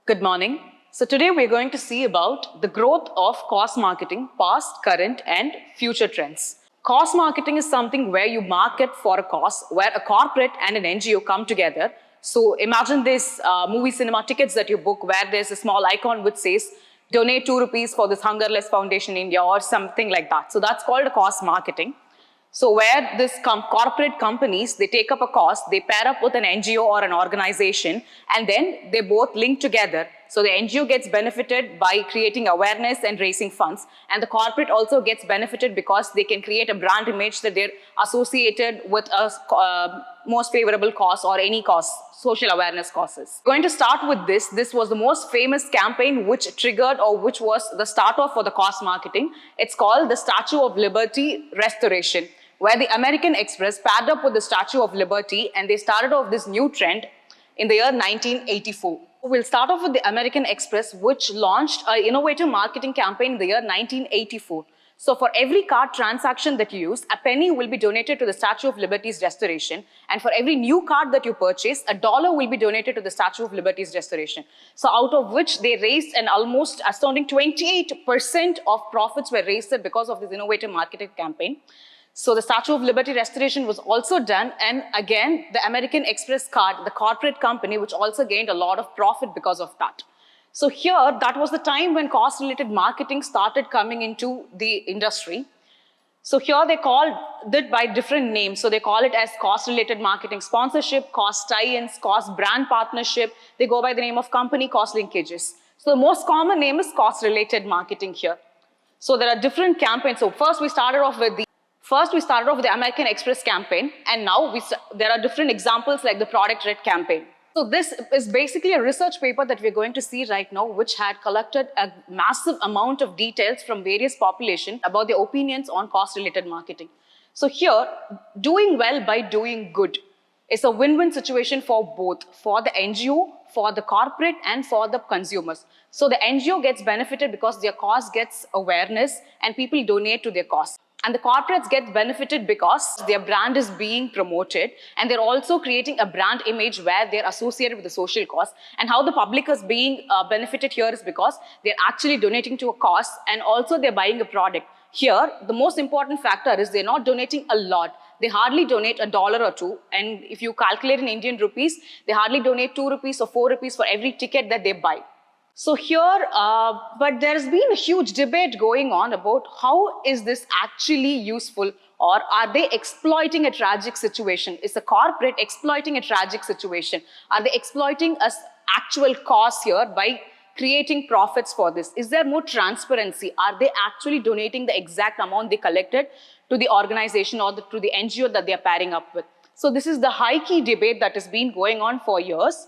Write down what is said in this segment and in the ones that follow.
Good morning. So today we're going to see about the growth of cost marketing, past, current and future trends. Cost marketing is something where you market for a cause, where a corporate and an NGO come together. So imagine this movie cinema tickets that you book where there's a small icon which says donate 2 rupees for this Hungerless Foundation India or something like that. So that's called a cost marketing. So where this corporate companies, they take up a cost, they pair up with an NGO or an organization, and then they both link together. So the NGO gets benefited by creating awareness and raising funds, and the corporate also gets benefited because they can create a brand image that they're associated with a most favorable cause or any cause, social awareness causes. Going to start with this. This was the most famous campaign which triggered or which was the start off for the cost marketing. It's called the Statue of Liberty Restoration, where the American Express paired up with the Statue of Liberty and they started off this new trend in the year 1984. We'll start off with the American Express, which launched an innovative marketing campaign in the year 1984. So for every card transaction that you use, a penny will be donated to the Statue of Liberty's restoration. And for every new card that you purchase, $1 will be donated to the Statue of Liberty's restoration. So out of which they raised an almost astounding 28% of profits were raised because of this innovative marketing campaign. So the Statue of Liberty restoration was also done, and again, the American Express card, the corporate company, which also gained a lot of profit because of that. So here, that was the time when cost-related marketing started coming into the industry. So here they called it by different names. So they call it as cost-related marketing sponsorship, cost tie-ins, cost brand partnership. They go by the name of company cost linkages. So the most common name is cost-related marketing here. So there are different campaigns. So first we started off with the American Express campaign, and now there are different examples like the Product Red campaign. So this is basically a research paper that we're going to see right now, which had collected a massive amount of details from various population about their opinions on cost-related marketing. So here, doing well by doing good is a win-win situation for both, for the NGO, for the corporate, and for the consumers. So the NGO gets benefited because their cause gets awareness and people donate to their cause. And the corporates get benefited because their brand is being promoted, and they're also creating a brand image where they're associated with the social cause. And how the public is being benefited here is because they're actually donating to a cause, and also they're buying a product. Here, the most important factor is they're not donating a lot. They hardly donate $1 or $2, and if you calculate in Indian rupees, they hardly donate 2 rupees or 4 rupees for every ticket that they buy. So here, but there's been a huge debate going on about how is this actually useful, or are they exploiting a tragic situation? Is the corporate exploiting a tragic situation? Are they exploiting an actual cause here by creating profits for this? Is there more transparency? Are they actually donating the exact amount they collected to the organization or to the NGO that they are pairing up with? So this is the high key debate that has been going on for years.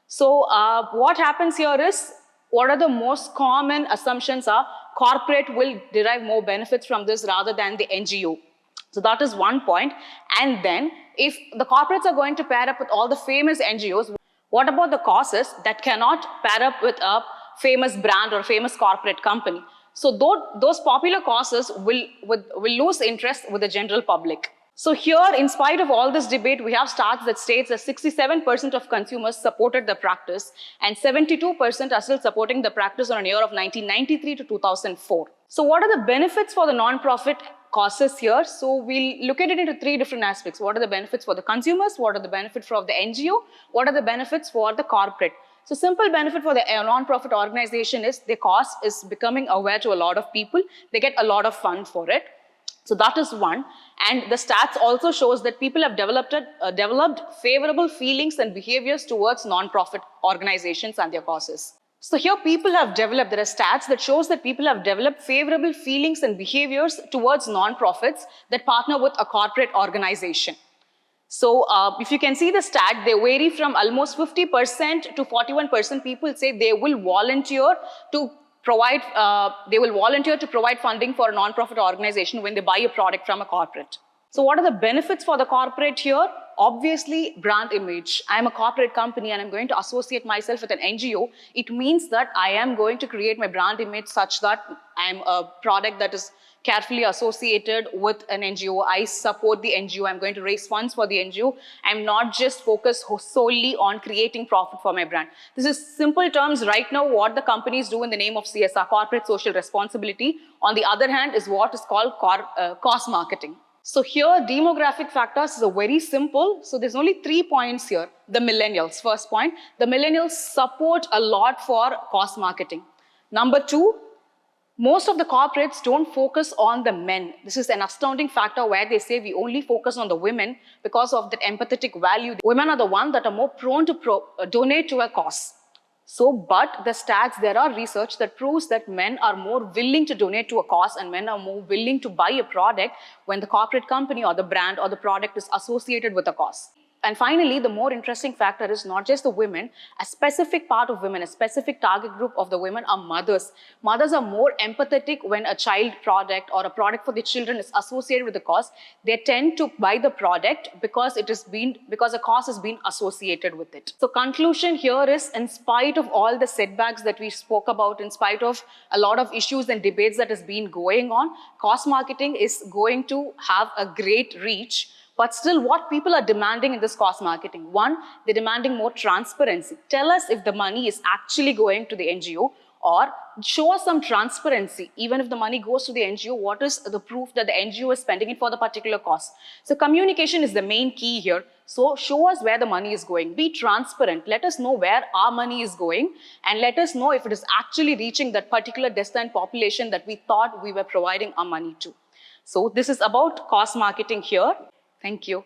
So what happens here is, what are the most common assumptions are corporate will derive more benefits from this rather than the NGO. So that is one point. And then if the corporates are going to pair up with all the famous NGOs, what about the causes that cannot pair up with a famous brand or famous corporate company? So those popular causes will lose interest with the general public. So here, in spite of all this debate, we have stats that states that 67% of consumers supported the practice and 72% are still supporting the practice on a year of 1993 to 2004. So what are the benefits for the non-profit causes here? So we'll look at it into three different aspects. What are the benefits for the consumers? What are the benefits for the NGO? What are the benefits for the corporate? So simple benefit for the non-profit organization is their cause is becoming aware to a lot of people. They get a lot of fund for it. So that is one. And the stats also shows that people have developed favorable feelings and behaviors towards non-profit organizations and their causes. So here there are stats that shows that people have developed favorable feelings and behaviors towards non-profits that partner with a corporate organization. So if you can see the stat, they vary from almost 50% to 41% people say they will volunteer to provide funding for a non-profit organization when they buy a product from a corporate. So what are the benefits for the corporate here? Obviously, brand image. I am a corporate company and I'm going to associate myself with an NGO. It means that I am going to create my brand image such that I am a product that is carefully associated with an NGO. I support the NGO. I'm going to raise funds for the NGO. I'm not just focused solely on creating profit for my brand. This is simple terms right now what the companies do in the name of CSR, corporate social responsibility. On the other hand is what is called cost marketing. So here, demographic factors is a very simple. So there's only 3 points here. The millennials, first point. The millennials support a lot for cost marketing. Number 2, most of the corporates don't focus on the men. This is an astounding factor where they say we only focus on the women because of that empathetic value. Women are the ones that are more prone to donate to a cause. So, but the stats, there are research that proves that men are more willing to donate to a cause and men are more willing to buy a product when the corporate company or the brand or the product is associated with a cause. And finally, the more interesting factor is not just the women, a specific part of women, a specific target group of the women are mothers. Mothers are more empathetic when a child product or a product for the children is associated with the cause. They tend to buy the product because a cause has been associated with it. So conclusion here is, in spite of all the setbacks that we spoke about, in spite of a lot of issues and debates that has been going on, cost marketing is going to have a great reach. But still, what people are demanding in this cost marketing? One, they're demanding more transparency. Tell us if the money is actually going to the NGO, or show us some transparency. Even if the money goes to the NGO, what is the proof that the NGO is spending it for the particular cause? So communication is the main key here. So show us where the money is going. Be transparent. Let us know where our money is going, and let us know if it is actually reaching that particular destined population that we thought we were providing our money to. So this is about cost marketing here. Thank you.